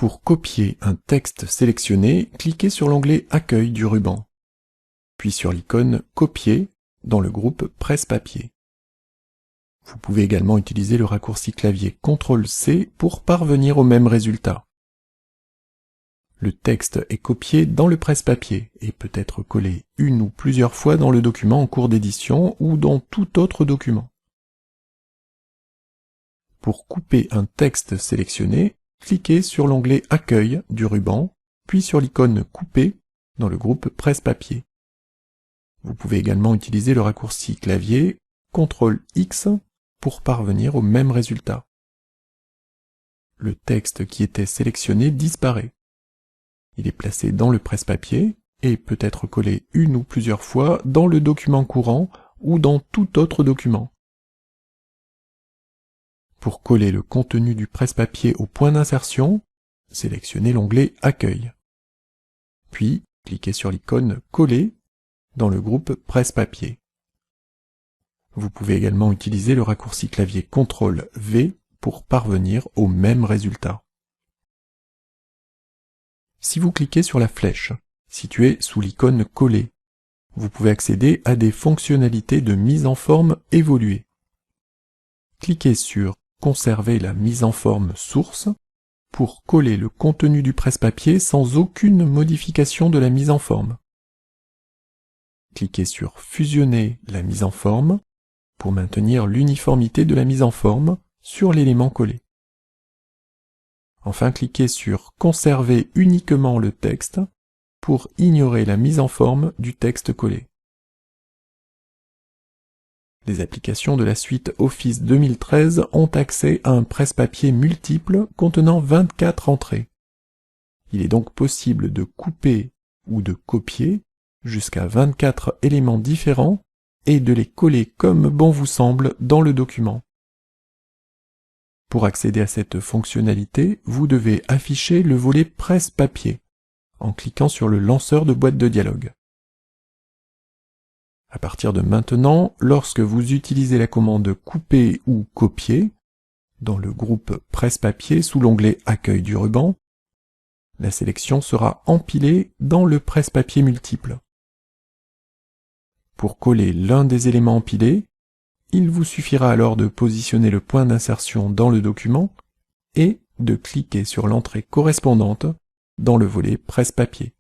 Pour copier un texte sélectionné, cliquez sur l'onglet Accueil du ruban, puis sur l'icône Copier dans le groupe Presse-Papier. Vous pouvez également utiliser le raccourci clavier CTRL-C pour parvenir au même résultat. Le texte est copié dans le presse-papier et peut être collé une ou plusieurs fois dans le document en cours d'édition ou dans tout autre document. Pour couper un texte sélectionné, cliquez sur l'onglet Accueil du ruban, puis sur l'icône Couper dans le groupe Presse-Papier. Vous pouvez également utiliser le raccourci clavier CTRL-X pour parvenir au même résultat. Le texte qui était sélectionné disparaît. Il est placé dans le presse-papier et peut être collé une ou plusieurs fois dans le document courant ou dans tout autre document. Pour coller le contenu du presse-papier au point d'insertion, sélectionnez l'onglet Accueil. Puis, cliquez sur l'icône Coller dans le groupe Presse-Papier. Vous pouvez également utiliser le raccourci clavier CTRL-V pour parvenir au même résultat. Si vous cliquez sur la flèche située sous l'icône Coller, vous pouvez accéder à des fonctionnalités de mise en forme évoluée. Cliquez sur Conserver la mise en forme source pour coller le contenu du presse-papier sans aucune modification de la mise en forme. Cliquez sur Fusionner la mise en forme pour maintenir l'uniformité de la mise en forme sur l'élément collé. Enfin, cliquez sur Conserver uniquement le texte pour ignorer la mise en forme du texte collé. Les applications de la suite Office 2013 ont accès à un presse-papier multiple contenant 24 entrées. Il est donc possible de couper ou de copier jusqu'à 24 éléments différents et de les coller comme bon vous semble dans le document. Pour accéder à cette fonctionnalité, vous devez afficher le volet Presse-Papier en cliquant sur le lanceur de boîte de dialogue. À partir de maintenant, lorsque vous utilisez la commande Couper ou Copier dans le groupe Presse-Papier sous l'onglet Accueil du ruban, la sélection sera empilée dans le presse-papier multiple. Pour coller l'un des éléments empilés, il vous suffira alors de positionner le point d'insertion dans le document et de cliquer sur l'entrée correspondante dans le volet Presse-Papier.